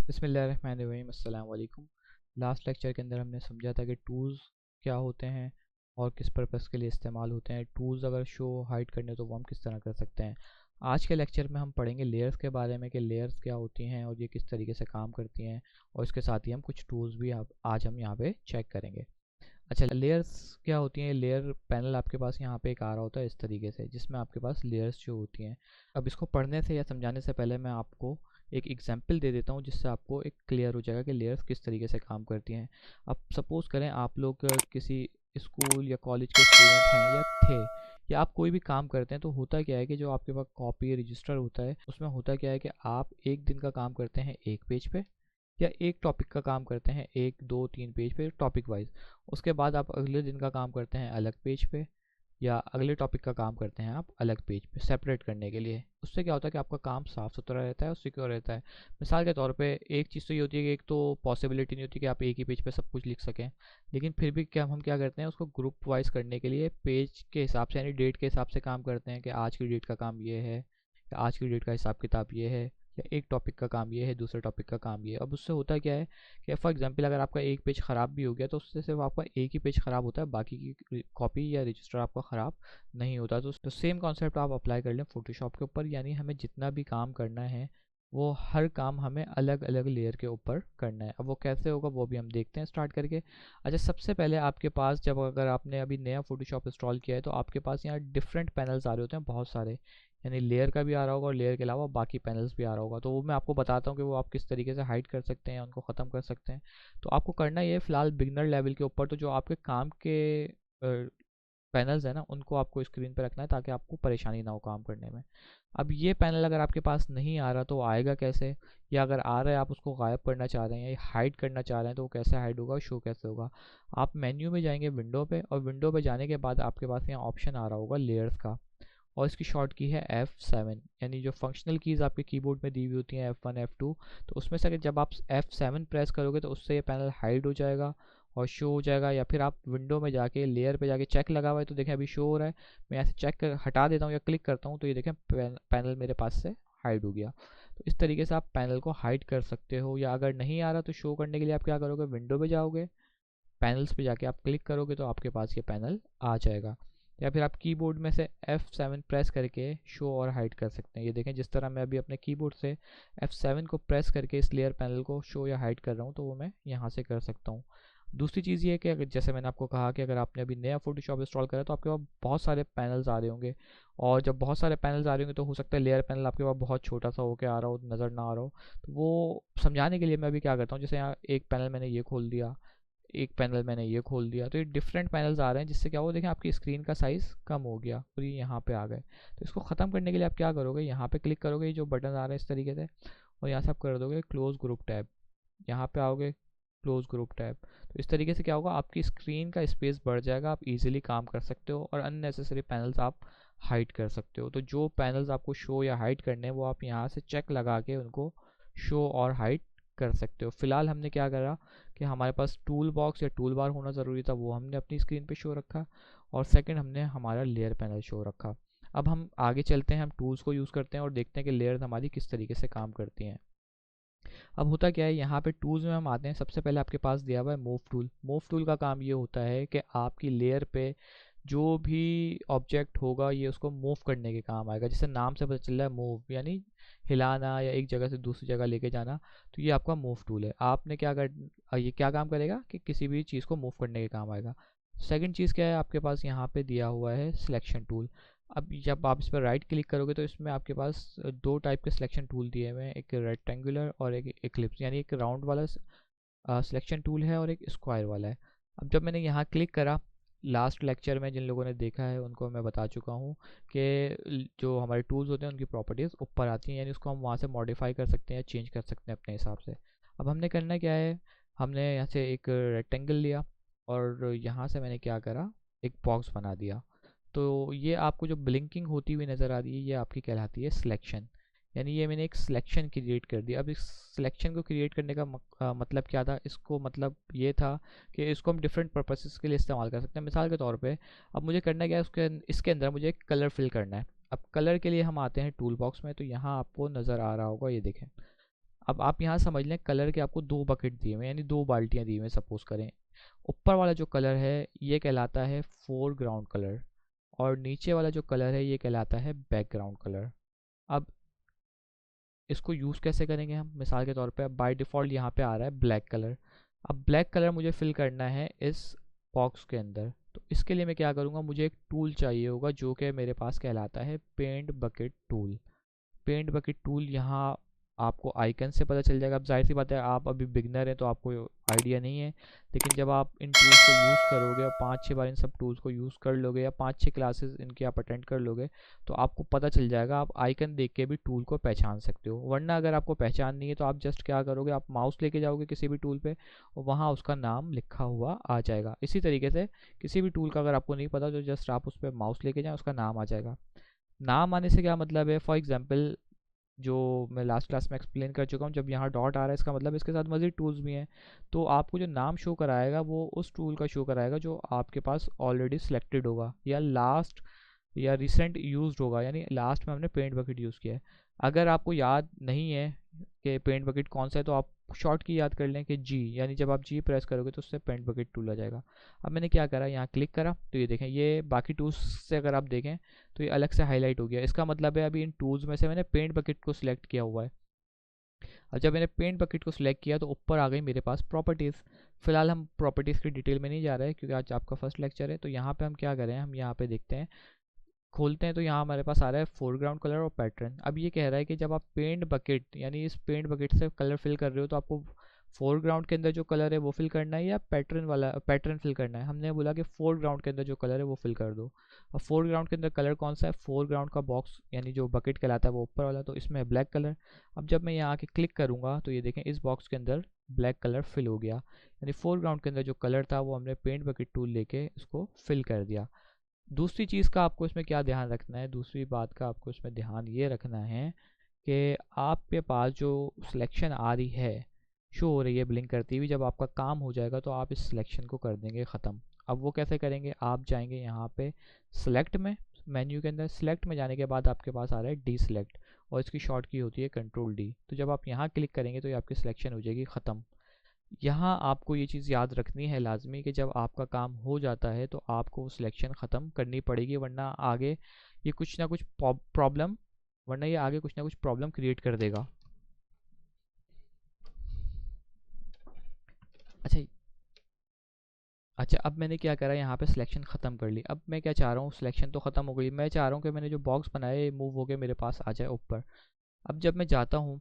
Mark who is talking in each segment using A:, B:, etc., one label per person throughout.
A: बिस्मिल्लाहिर्रहमानिर्रहीम, अस्सलाम वालेकुम। लास्ट लेक्चर के अंदर हमने समझा था कि टूल्स क्या होते हैं और किस पर्पस के लिए इस्तेमाल होते हैं। टूल्स अगर शो हाइड करने तो वो हम किस तरह कर सकते हैं। आज के लेक्चर में हम पढ़ेंगे लेयर्स के बारे में कि लेयर्स क्या होती हैं और ये किस तरीके से काम करती हैं, और इसके साथ ही हम कुछ टूल्स भी आज हम यहाँ पे चेक करेंगे। अच्छा, लेयर्स क्या होती हैं। लेयर पैनल आपके पास यहाँ पे एक आ रहा होता है इस तरीके से, जिसमें आपके पास लेयर्स जो होती हैं। अब इसको पढ़ने से या समझाने से पहले मैं आपको एक एग्जांपल दे देता हूँ, जिससे आपको एक क्लियर हो जाएगा कि लेयर्स किस तरीके से काम करती हैं। अब सपोज़ करें आप लोग किसी स्कूल या कॉलेज के स्टूडेंट हैं या थे, या आप कोई भी काम करते हैं, तो होता क्या है कि जो आपके पास कॉपी रजिस्टर होता है उसमें होता क्या है कि आप एक दिन का काम करते हैं एक पेज पे, या एक टॉपिक का काम करते हैं एक दो तीन पेज पे टॉपिक वाइज। उसके बाद आप अगले दिन का काम करते हैं अलग पेज पे, या अगले टॉपिक का काम करते हैं आप अलग पेज पे सेपरेट करने के लिए। उससे क्या होता है कि आपका काम साफ़ सुथरा रहता है और सिक्योर रहता है। मिसाल के तौर पे एक चीज़ तो ये होती है कि एक तो पॉसिबिलिटी नहीं होती कि आप एक ही पेज पे सब कुछ लिख सकें, लेकिन फिर भी क्या हम क्या करते हैं, उसको ग्रुप वाइज करने के लिए पेज के हिसाब से यानी डेट के हिसाब से काम करते हैं कि आज की डेट का काम ये है, या आज की डेट का हिसाब किताब ये है, या एक टॉपिक का काम ये है, दूसरे टॉपिक का काम ये है। अब उससे होता क्या है कि फॉर एग्जांपल अगर आपका एक पेज ख़राब भी हो गया तो उससे सिर्फ आपका एक ही पेज ख़राब होता है, बाकी की कॉपी या रजिस्टर आपका ख़राब नहीं होता। तो सेम कॉन्सेप्ट आप अप्लाई कर लें फोटोशॉप के ऊपर, यानी हमें जितना भी काम करना है वो हर काम हमें अलग अलग लेयर के ऊपर करना है। अब वो कैसे होगा वो भी हम देखते हैं स्टार्ट करके। अच्छा, सबसे पहले आपके पास जब अगर आपने अभी नया फोटोशॉप इंस्टॉल किया है तो आपके पास यहाँ डिफरेंट पैनल्स आ रहे होते हैं बहुत सारे, यानी लेयर का भी आ रहा होगा और लेयर के अलावा बाकी पैनल्स भी आ रहा होगा। तो वो मैं आपको बताता हूँ कि वो आप किस तरीके से हाइड कर सकते हैं, उनको ख़त्म कर सकते हैं। तो आपको करना ये फ़िलहाल बिगनर लेवल के ऊपर तो जो आपके काम के पैनल्स है ना, उनको आपको स्क्रीन पे रखना है ताकि आपको परेशानी ना हो काम करने में। अब ये पैनल अगर आपके पास नहीं आ रहा तो आएगा कैसे, या अगर आ रहा है आप उसको गायब करना चाह रहे हैं या हाइड करना चाह रहे हैं तो वो कैसे हाइड होगा, शो कैसे होगा। आप मेन्यू में जाएंगे विंडो पे, और विंडो पे जाने के बाद आपके पास यहाँ ऑप्शन आ रहा होगा लेयर्स का, और इसकी शॉर्ट की है F7। यानी जो फंक्शनल कीज़ आपके कीबोर्ड में दी हुई होती हैं F1 F2, तो उसमें से अगर जब आप F7 प्रेस करोगे तो उससे ये पैनल हाइड हो जाएगा और शो हो जाएगा। या फिर आप विंडो में जाके लेयर पे जाके चेक लगा हुआ है तो देखें अभी शो हो रहा है, मैं ऐसे चेक हटा देता हूँ या क्लिक करता हूँ तो ये देखें पैनल मेरे पास से हाइड हो गया। तो इस तरीके से आप पैनल को हाइड कर सकते हो। या अगर नहीं आ रहा तो शो करने के लिए आप क्या करोगे, विंडो पे जाओगे, पैनल्स पे जाके आप क्लिक करोगे तो आपके पास ये पैनल आ जाएगा। या फिर आप कीबोर्ड में से F7 प्रेस करके शो और हाइड कर सकते हैं। ये देखें जिस तरह मैं अभी अपने कीबोर्ड से F7 को प्रेस करके इस लेयर पैनल को शो या हाइड कर रहा हूँ तो वो मैं यहाँ से कर सकता हूँ। दूसरी चीज़ ये है कि अगर जैसे मैंने आपको कहा कि अगर आपने अभी नया फोटोशॉप इंस्टॉल करा तो आपके पास बहुत सारे पैनल्स आ रहे होंगे, और जब बहुत सारे पैनल्स आ रहे होंगे तो हो सकता है लेयर पैनल आपके पास बहुत छोटा सा होकर आ रहा हो, नज़र ना आ रहा हो। तो वो समझाने के लिए मैं अभी क्या करता हूँ, जैसे यहाँ एक पैनल मैंने ये खोल दिया, एक पैनल मैंने ये खोल दिया, तो ये डिफरेंट पैनल्स आ रहे हैं, जिससे क्या हो देखें आपकी स्क्रीन का साइज़ कम हो गया और ये यहाँ पे आ गए। तो इसको ख़त्म करने के लिए आप क्या करोगे, यहाँ पे क्लिक करोगे, ये जो बटन आ रहे हैं इस तरीके से, और यहाँ से आप कर दोगे क्लोज ग्रुप टैब, यहाँ पे आओगे क्लोज ग्रुप टैब। तो इस तरीके से क्या होगा, आपकी स्क्रीन का स्पेस बढ़ जाएगा, आप इजीली काम कर सकते हो और अननेसेसरी पैनल्स आप हाइड कर सकते हो। तो जो पैनल्स आपको शो या हाइड करने हैं वो आप यहाँ से चेक लगा के उनको शो और हाइड कर सकते हो। फिलहाल हमने क्या करा कि हमारे पास टूल बॉक्स या टूल बार होना ज़रूरी था, वो हमने अपनी स्क्रीन पे शो रखा, और सेकंड हमने हमारा लेयर पैनल शो रखा। अब हम आगे चलते हैं, हम टूल्स को यूज़ करते हैं और देखते हैं कि लेयर्स हमारी किस तरीके से काम करती हैं। अब होता क्या है, यहाँ पे टूल्स में हम आते हैं। सबसे पहले आपके पास दिया हुआ है मूव टूल। मूव टूल का काम ये होता है कि आपकी लेयर पे जो भी ऑब्जेक्ट होगा ये उसको मूव करने के काम आएगा। जैसे नाम से पता चल रहा है मूव, यानी हिलाना या एक जगह से दूसरी जगह लेके जाना, तो ये आपका मूव टूल है। आपने क्या कर ये क्या काम करेगा कि किसी भी चीज़ को मूव करने के काम आएगा। सेकंड चीज़ क्या है, आपके पास यहाँ पे दिया हुआ है सिलेक्शन टूल। अब जब आप इस पर राइट क्लिक करोगे तो इसमें आपके पास दो टाइप के सिलेक्शन टूल दिए हुए हैं, एक रेक्टेंगुलर और एक एक्लिप्स, यानी एक राउंड वाला सिलेक्शन टूल है और एक स्क्वायर वाला है। अब जब मैंने यहाँ क्लिक करा, लास्ट लेक्चर में जिन लोगों ने देखा है उनको मैं बता चुका हूँ कि जो हमारे टूल्स होते हैं उनकी प्रॉपर्टीज़ ऊपर आती हैं, यानी उसको हम वहाँ से मॉडिफाई कर सकते हैं या चेंज कर सकते हैं अपने हिसाब से। अब हमने करना क्या है, हमने यहाँ से एक रेक्टेंगल लिया और यहाँ से मैंने क्या करा, एक बॉक्स बना दिया। तो ये आपको जो ब्लिंकिंग होती हुई नज़र आ रही है ये आपकी कहलाती है सिलेक्शन, यानी ये मैंने एक सिलेक्शन क्रिएट कर दिया। अब इस सिलेक्शन को क्रिएट करने का मतलब क्या था, इसको मतलब ये था कि इसको हम डिफरेंट पर्पसेस के लिए इस्तेमाल कर सकते हैं। मिसाल के तौर पे अब मुझे करना क्या है, उसके इसके अंदर मुझे एक कलर फिल करना है। अब कलर के लिए हम आते हैं टूल बॉक्स में, तो यहाँ आपको नज़र आ रहा होगा, ये देखें। अब आप यहाँ समझ लें कलर के आपको 2 बकेट दिए हुए, यानी 2 बाल्टियाँ दी हुई हैं सपोज करें। ऊपर वाला जो कलर है ये कहलाता है फोरग्राउंड कलर, और नीचे वाला जो कलर है ये कहलाता है बैकग्राउंड कलर। अब इसको यूज़ कैसे करेंगे हम, मिसाल के तौर पे अब बाय डिफ़ॉल्ट यहाँ पे आ रहा है ब्लैक कलर। अब ब्लैक कलर मुझे फिल करना है इस बॉक्स के अंदर, तो इसके लिए मैं क्या करूँगा, मुझे एक टूल चाहिए होगा जो कि मेरे पास कहलाता है paint bucket tool. Paint bucket tool यहाँ आपको आइकन से पता चल जाएगा। अब जाहिर सी बात है आप अभी बिगनर हैं तो आपको आइडिया नहीं है, लेकिन जब आप इन टूल्स को यूज़ करोगे और 5-6 बार इन सब टूल्स को यूज़ कर लोगे या 5-6 क्लासेस इनकी आप अटेंड कर लोगे तो आपको पता चल जाएगा। आप आइकन देख के भी टूल को पहचान सकते हो, वरना अगर आपको पहचान नहीं है तो आप जस्ट क्या करोगे, आप माउस लेके जाओगे किसी भी टूल पे और वहाँ उसका नाम लिखा हुआ आ जाएगा। इसी तरीके से किसी भी टूल का अगर आपको नहीं पता तो जस्ट आप उस पर माउस लेके जाएँ, उसका नाम आ जाएगा। नाम आने से क्या मतलब है, फॉर एग्जाम्पल जो मैं लास्ट क्लास में एक्सप्लेन कर चुका हूँ, जब यहाँ डॉट आ रहा है इसका मतलब इसके साथ मज़ीद टूल्स भी हैं। तो आपको जो नाम शो कराएगा वो उस टूल का शो कराएगा जो आपके पास ऑलरेडी सिलेक्टेड होगा या लास्ट या रिसेंट यूज्ड होगा, यानी लास्ट में हमने पेंट बकेट यूज़ किया है। अगर आपको याद नहीं है कि पेंट बकेट कौन सा है तो आप शॉर्ट की याद कर लें कि जी, यानी जब आप जी प्रेस करोगे तो उससे पेंट बकेट टूल आ जाएगा। अब मैंने क्या करा, यहाँ क्लिक करा तो ये देखें, ये बाकी टूल्स से अगर आप देखें तो ये अलग से हाईलाइट हो गया। इसका मतलब है अभी इन टूल्स में से मैंने पेंट बकेट को सिलेक्ट किया हुआ है। अब जब मैंने पेंट बकेट को सिलेक्ट किया तो ऊपर आ गई मेरे पास प्रॉपर्टीज़। फिलहाल हम प्रॉपर्टीज़ की डिटेल में नहीं जा रहे हैं क्योंकि आज आपका फर्स्ट लेक्चर है। तो यहाँ पे हम क्या करें, हम यहाँ पे देखते हैं, खोलते हैं तो यहाँ हमारे पास आ रहा है फोरग्राउंड कलर और पैटर्न। अब ये कह रहा है कि जब आप पेंट बकेट यानी इस पेंट बकेट से कलर फिल कर रहे हो तो आपको फोरग्राउंड के अंदर जो कलर है वो फिल करना है या पैटर्न वाला पैटर्न फिल करना है। हमने बोला कि फोरग्राउंड के अंदर जो कलर है वो फिल कर दो। अब फोरग्राउंड के अंदर कलर कौन सा है, फोरग्राउंड का बॉक्स यानी जो बकेट कहलाता है वो ऊपर वाला, तो इसमें है ब्लैक कलर। अब जब मैं यहाँ आके क्लिक करूँगा तो ये देखें इस बॉक्स के अंदर ब्लैक कलर फिल हो गया, यानी फोरग्राउंड के अंदर जो कलर था वो हमने पेंट बकेट टूल लेके इसको फिल कर दिया। दूसरी चीज़ का आपको इसमें क्या ध्यान रखना है, दूसरी बात का आपको इसमें ध्यान ये रखना है कि आपके पास जो सिलेक्शन आ रही है, शो हो रही है ब्लिंक करती हुई, जब आपका काम हो जाएगा तो आप इस सिलेक्शन को कर देंगे ख़त्म। अब वो कैसे करेंगे, आप जाएंगे यहाँ पे सिलेक्ट में, मेन्यू के अंदर सिलेक्ट में जाने के बाद आपके पास आ रहा है डी सिलेक्ट और इसकी शॉर्ट की होती है कंट्रोल डी। तो जब आप यहाँ क्लिक करेंगे तो ये आपकी सिलेक्शन हो जाएगी ख़त्म। यहाँ आपको ये चीज़ याद रखनी है लाजमी कि जब आपका काम हो जाता है तो आपको सिलेक्शन ख़त्म करनी पड़ेगी, वरना आगे ये कुछ ना कुछ प्रॉब्लम वरना ये आगे कुछ ना कुछ प्रॉब्लम क्रिएट कर देगा। अच्छा अच्छा, अब मैंने क्या करा, यहाँ पे सिलेक्शन ख़त्म कर ली। अब मैं क्या चाह रहा हूँ, सिलेक्शन तो ख़त्म हो गई, मैं चाह रहा हूँ कि मैंने जो बॉक्स बनाए मूव होके मेरे पास आ जाए ऊपर। अब जब मैं जाता हूँ,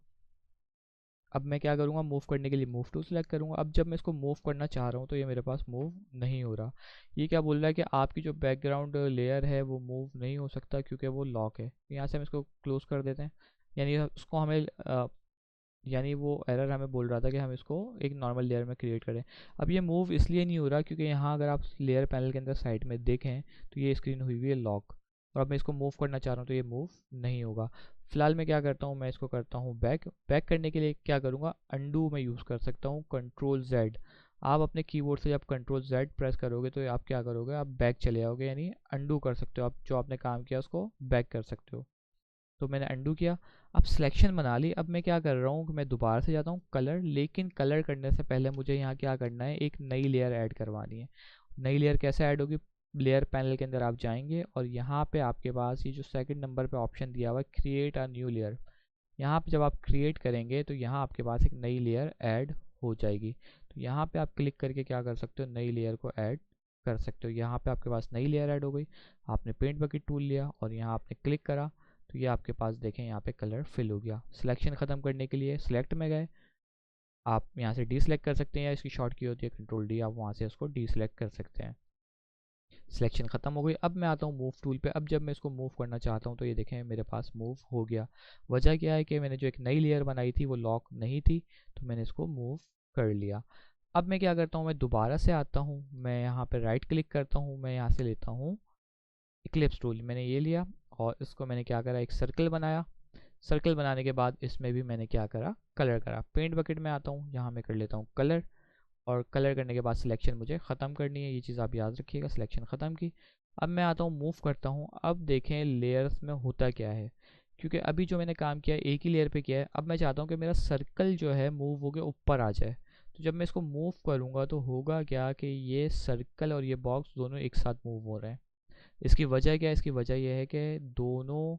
A: अब मैं क्या करूँगा, मूव करने के लिए मूव टू सेलेक्ट करूँगा। अब जब मैं इसको मूव करना चाह रहा हूँ तो ये मेरे पास मूव नहीं हो रहा। ये क्या बोल रहा है कि आपकी जो बैकग्राउंड लेयर है वो मूव नहीं हो सकता क्योंकि वो लॉक है। यहाँ से हम इसको क्लोज कर देते हैं, यानी उसको हमें यानी वो एरर हमें बोल रहा था कि हम इसको एक नॉर्मल लेयर में क्रिएट करें। अब ये मूव इसलिए नहीं हो रहा क्योंकि यहाँ अगर आप लेयर पैनल के अंदर साइड में देखें तो ये स्क्रीन हुई हुई है लॉक, और अब मैं इसको मूव करना चाह रहा हूँ तो ये मूव नहीं होगा। फिलहाल मैं क्या करता हूँ, मैं इसको करता हूँ बैक। बैक करने के लिए क्या करूँगा, अंडू मैं यूज़ कर सकता हूँ, कंट्रोल जेड। आप अपने कीबोर्ड से जब कंट्रोल जेड प्रेस करोगे तो आप क्या करोगे, आप बैक चले आओगे, यानी अंडू कर सकते हो, आप जो आपने काम किया उसको बैक कर सकते हो। तो मैंने अंडू किया। अब सिलेक्शन बना ली। अब मैं क्या कर रहा हूँ कि मैं दोबारा से जाता हूँ कलर, लेकिन कलर करने से पहले मुझे यहाँ क्या करना है, एक नई लेयर ऐड करवानी है। नई लेयर कैसे ऐड होगी, लेयर पैनल के अंदर आप जाएंगे और यहाँ पे आपके पास ये जो सेकंड नंबर पे ऑप्शन दिया हुआ है क्रिएट अ न्यू लेयर, यहाँ पे जब आप क्रिएट करेंगे तो यहाँ आपके पास एक नई लेयर ऐड हो जाएगी। तो यहाँ पे आप क्लिक करके क्या कर सकते हो, नई लेयर को ऐड कर सकते हो। यहाँ पे आपके पास नई लेयर ऐड हो गई। आपने पेंट बकेट टूल लिया और यहाँ आपने क्लिक करा तो ये आपके पास देखें यहाँ पे कलर फिल हो गया। सिलेक्शन ख़त्म करने के लिए सिलेक्ट में गए, आप यहाँ से डी सिलेक्ट कर सकते हैं या इसकी शॉर्ट की होती है कंट्रोल डी, आप वहाँ से उसको डी सिलेक्ट कर सकते हैं। सिलेक्शन ख़त्म हो गई। अब मैं आता हूँ मूव टूल पे। अब जब मैं इसको मूव करना चाहता हूँ तो ये देखें मेरे पास मूव हो गया। वजह क्या है कि मैंने जो एक नई लेयर बनाई थी वो लॉक नहीं थी, तो मैंने इसको मूव कर लिया। अब मैं क्या करता हूँ, मैं दोबारा से आता हूँ, मैं यहाँ पे राइट क्लिक करता हूँ, मैं यहाँ से लेता हूँ इक्लिप्स टूल, मैंने ये लिया और इसको मैंने क्या करा, एक सर्कल बनाया। सर्कल बनाने के बाद इसमें भी मैंने क्या करा, कलर करा। पेंट बकेट में आता हूँ, यहाँ मैं कर लेता हूँ कलर, और कलर करने के बाद सिलेक्शन मुझे ख़त्म करनी है, ये चीज़ आप याद रखिएगा। सिलेक्शन ख़त्म की। अब मैं आता हूँ मूव करता हूँ। अब देखें लेयर्स में होता क्या है, क्योंकि अभी जो मैंने काम किया है एक ही लेयर पे किया है। अब मैं चाहता हूँ कि मेरा सर्कल जो है मूव होकर ऊपर आ जाए। तो जब मैं इसको मूव करूँगा तो होगा क्या कि ये सर्कल और ये बॉक्स दोनों एक साथ मूव हो रहे हैं। इसकी वजह क्या है? इसकी वजह यह है कि दोनों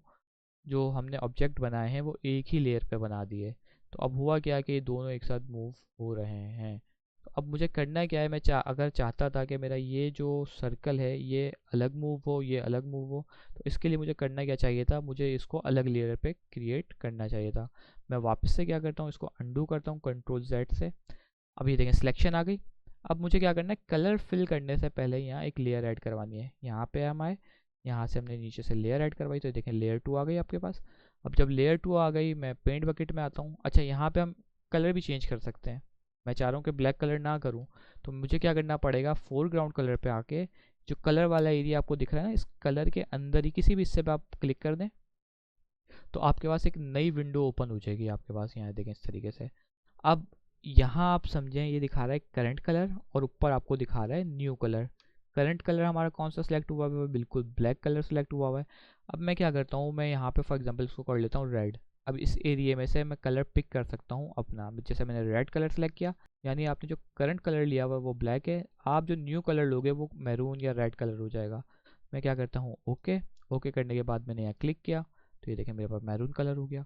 A: जो हमने ऑब्जेक्ट बनाए हैं वो एक ही लेयर पे बना दिए। तो अब हुआ क्या कि ये दोनों एक साथ मूव हो रहे हैं। तो अब मुझे करना क्या है, मैं अगर चाहता था कि मेरा ये जो सर्कल है ये अलग मूव हो, ये अलग मूव हो, तो इसके लिए मुझे करना क्या चाहिए था? मुझे इसको अलग लेयर पे क्रिएट करना चाहिए था। मैं वापस से क्या करता हूँ, इसको अंडू करता हूँ कंट्रोल Z से। अब ये देखें सिलेक्शन आ गई। अब मुझे क्या करना है, कलर फिल करने से पहले यहाँ एक लेयर ऐड करवानी है। यहाँ पे हम आए, यहाँ से हमने नीचे से लेयर ऐड करवाई, तो देखें लेयर 2 आ गई आपके पास। अब जब लेयर 2 आ गई मैं पेंट बकेट में आता हूँ। अच्छा यहाँ पे हम कलर भी चेंज कर सकते हैं। मैं चाह रहा हूँ कि ब्लैक कलर ना करूँ, तो मुझे क्या करना पड़ेगा, फोरग्राउंड कलर पे आके जो कलर वाला एरिया आपको दिख रहा है ना, इस कलर के अंदर ही किसी भी हिस्से पे आप क्लिक कर दें तो आपके पास एक नई विंडो ओपन हो जाएगी आपके पास। यहाँ देखें इस तरीके से। अब यहाँ आप समझें, ये दिखा रहा है करंट कलर और ऊपर आपको दिखा रहा है न्यू कलर। करंट कलर हमारा कौन सा सिलेक्ट हुआ है? बिल्कुल ब्लैक कलर सिलेक्ट हुआ है। अब मैं क्या करता हूँ, मैं यहाँ पे फॉर एग्जांपल इसको कर लेता हूँ रेड। अब इस एरिया में से मैं कलर पिक कर सकता हूँ अपना। जैसे मैंने रेड कलर सेलेक्ट किया, यानी आपने जो करंट कलर लिया हुआ है वो ब्लैक है, आप जो न्यू कलर लोगे वो मैरून या रेड कलर हो जाएगा। मैं क्या करता हूँ, ओके। ओके करने के बाद मैंने यहाँ क्लिक किया, तो ये देखें मेरे पास मैरून कलर हो गया।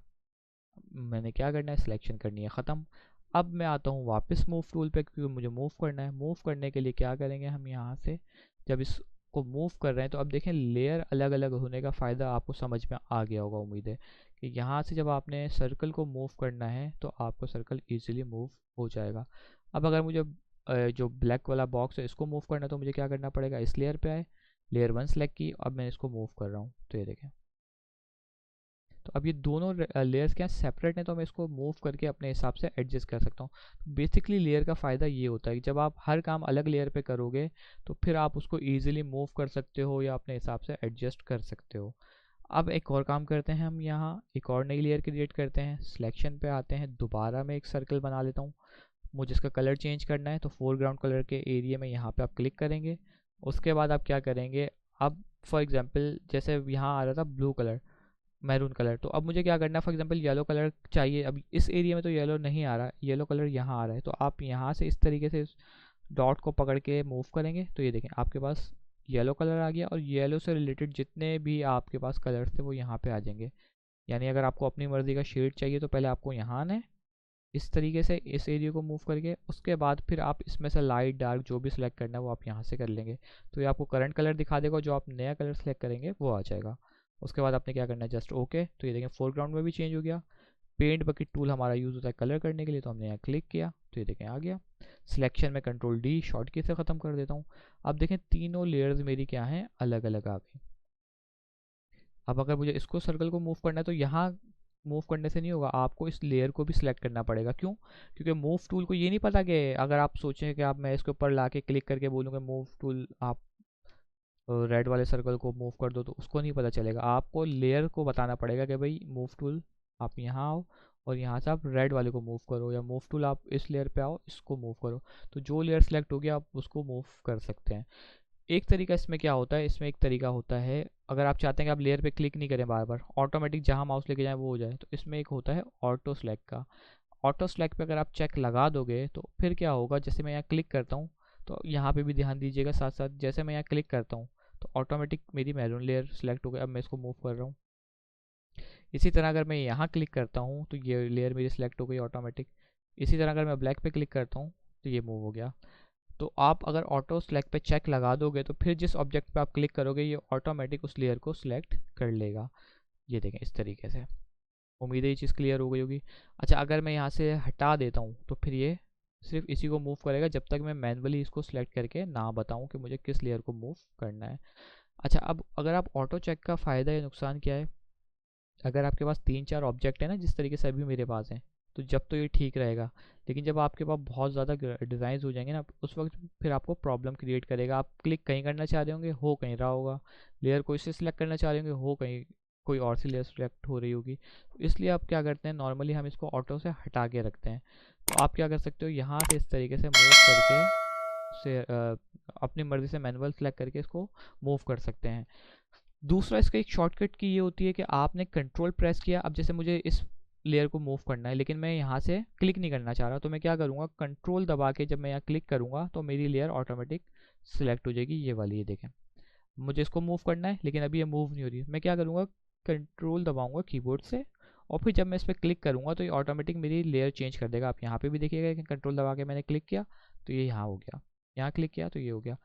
A: मैंने क्या करना है, सिलेक्शन करनी है ख़त्म। अब मैं आता हूँ वापस मूव टूल पे, क्योंकि मुझे मूव करना है। मूव करने के लिए क्या करेंगे हम, यहाँ से जब इसको मूव कर रहे हैं तो अब देखें लेयर अलग अलग होने का फ़ायदा आपको समझ में आ गया होगा उम्मीद है, कि यहाँ से जब आपने सर्कल को मूव करना है तो आपको सर्कल ईजिली मूव हो जाएगा। अब अगर मुझे जो ब्लैक वाला बॉक्स है इसको मूव करना है तो मुझे क्या करना पड़ेगा, इस लेयर पे आए, लेयर 1 सेलेक्ट की, अब मैं इसको मूव कर रहा हूँ, तो ये देखें। तो अब ये दोनों लेयर्स क्या सेपरेट हैं, तो मैं इसको मूव करके अपने हिसाब से एडजस्ट कर सकता हूँ। तो बेसिकली लेयर का फ़ायदा ये होता है कि जब आप हर काम अलग लेयर पे करोगे तो फिर आप उसको ईजिली मूव कर सकते हो या अपने हिसाब से एडजस्ट कर सकते हो। अब एक और काम करते हैं, हम यहाँ एक और नई लेयर क्रिएट करते हैं। सिलेक्शन पे आते हैं, दोबारा मैं एक सर्कल बना लेता हूँ। मुझे इसका कलर चेंज करना है, तो फोरग्राउंड कलर के एरिया में यहाँ पे आप क्लिक करेंगे। उसके बाद आप क्या करेंगे, अब फॉर एग्जांपल जैसे यहाँ आ रहा था ब्लू कलर, मैरून कलर, तो अब मुझे क्या करना है, फॉर एग्जांपल येलो कलर चाहिए। अब इस एरिया में तो येलो नहीं आ रहा, येलो कलर यहाँ आ रहा है, तो आप यहाँ से इस तरीके से डॉट को पकड़ के मूव करेंगे तो ये देखें आपके पास येलो कलर आ गया, और येलो से रिलेटेड जितने भी आपके पास कलर्स थे वो यहाँ पे आ जाएंगे। यानी अगर आपको अपनी मर्ज़ी का शेड चाहिए तो पहले आपको यहाँ आना है, इस तरीके से इस एरिया को मूव करके, उसके बाद फिर आप इसमें से लाइट डार्क जो भी सिलेक्ट करना है वो आप यहाँ से कर लेंगे। तो ये आपको करंट कलर दिखा देगा, जो आप नया कलर सेलेक्ट करेंगे वो आ जाएगा। उसके बाद आपने क्या करना है, जस्ट ओके। तो ये देखें फोरग्राउंड में भी चेंज हो गया। पेंट बकेट टूल हमारा यूज़ होता है कलर करने के लिए, तो हमने यहाँ क्लिक किया तो ये देखें आ गया। सिलेक्शन में कंट्रोल D शॉर्ट की से ख़त्म कर देता हूँ। अब देखें तीनों लेयर्स मेरी क्या हैं, अलग अलग आ गई। अब अगर मुझे इसको सर्कल को मूव करना है तो यहाँ मूव करने से नहीं होगा, आपको इस लेयर को भी सिलेक्ट करना पड़ेगा। क्यों? क्योंकि मूव टूल को ये नहीं पता कि अगर आप सोचें कि आप मैं इसके ऊपर ला के क्लिक करके बोलूँगा मूव टूल आप रेड वाले सर्कल को मूव कर दो, तो उसको नहीं पता चलेगा। आपको लेयर को बताना पड़ेगा कि भाई मूव टूल आप यहाँ आओ और यहाँ से आप रेड वाले को मूव करो, या मूव टूल आप इस लेयर पे आओ इसको मूव करो। तो जो लेयर सेलेक्ट होगी आप उसको मूव कर सकते हैं। एक तरीका इसमें क्या होता है, इसमें एक तरीका होता है, अगर आप चाहते हैं कि आप लेयर पे क्लिक नहीं करें बार बार, ऑटोमेटिक जहां माउस लेके जाए वो हो जाए, तो इसमें एक होता है ऑटो सेलेक्ट का। ऑटो सेलेक्ट पे अगर आप चेक लगा दोगे तो फिर क्या होगा, जैसे मैं यहाँ क्लिक करता हूँ तो यहाँ पे भी ध्यान दीजिएगा साथ साथ, जैसे मैं यहाँ क्लिक करता हूँ तो ऑटोमेटिक मेरी मैरून लेयर सेलेक्ट हो गई। अब मैं इसको मूव कर रहा हूँ, इसी तरह अगर मैं यहाँ क्लिक करता हूँ तो ये लेयर मेरी सेलेक्ट हो गई ऑटोमेटिक। इसी तरह अगर मैं ब्लैक पे क्लिक करता हूँ तो ये मूव हो गया। तो आप अगर ऑटो सेलेक्ट पे चेक लगा दोगे तो फिर जिस ऑब्जेक्ट पे आप क्लिक करोगे ये ऑटोमेटिक उस लेयर को सिलेक्ट कर लेगा। ये देखें इस तरीके से। उम्मीद है ये चीज़ क्लियर हो गई होगी। अच्छा अगर मैं यहाँ से हटा देता हूँ तो फिर ये सिर्फ इसी को मूव करेगा जब तक मैं मैनुअली इसको सिलेक्ट करके ना बताऊँ कि मुझे किस लेयर को मूव करना है। अच्छा अब अगर आप ऑटो चेक का फ़ायदा या नुकसान क्या है, अगर आपके पास 3-4 ऑब्जेक्ट है ना जिस तरीके से अभी मेरे पास हैं, तो जब तो ये ठीक रहेगा, लेकिन जब आपके पास बहुत ज़्यादा डिज़ाइन हो जाएंगे ना उस वक्त फिर आपको प्रॉब्लम क्रिएट करेगा। आप क्लिक कहीं करना चाह रहे होंगे हो कहीं रहा होगा, लेयर कोई से सिलेक्ट करना चाह रहे होंगे हो कहीं कोई और सी लेयर सिलेक्ट हो रही होगी। तो इसलिए आप क्या करते हैं, नॉर्मली हम इसको ऑटो से हटा के रखते हैं। तो आप क्या कर सकते हो, यहाँ से इस तरीके से मूव करके से अपनी मर्ज़ी से मैनुअल सेलेक्ट करके इसको मूव कर सकते हैं। दूसरा इसका एक शॉर्टकट की ये होती है कि आपने कंट्रोल प्रेस किया, अब जैसे मुझे इस लेयर को मूव करना है लेकिन मैं यहाँ से क्लिक नहीं करना चाह रहा, तो मैं क्या करूँगा, कंट्रोल दबा के जब मैं यहाँ क्लिक करूँगा तो मेरी लेयर ऑटोमेटिक सिलेक्ट हो जाएगी, ये वाली, ये देखें। मुझे इसको मूव करना है लेकिन अभी ये मूव नहीं हो रही, मैं क्या करूँगा, कंट्रोल दबाऊँगा कीबोर्ड से और फिर जब मैं इस पर क्लिक करूँगा तो ये ऑटोमेटिक मेरी लेयर चेंज कर देगा। आप यहाँ पे भी देखिएगा कि कंट्रोल दबा के मैंने क्लिक किया तो ये यहाँ हो गया, यहाँ क्लिक किया तो ये हो गया।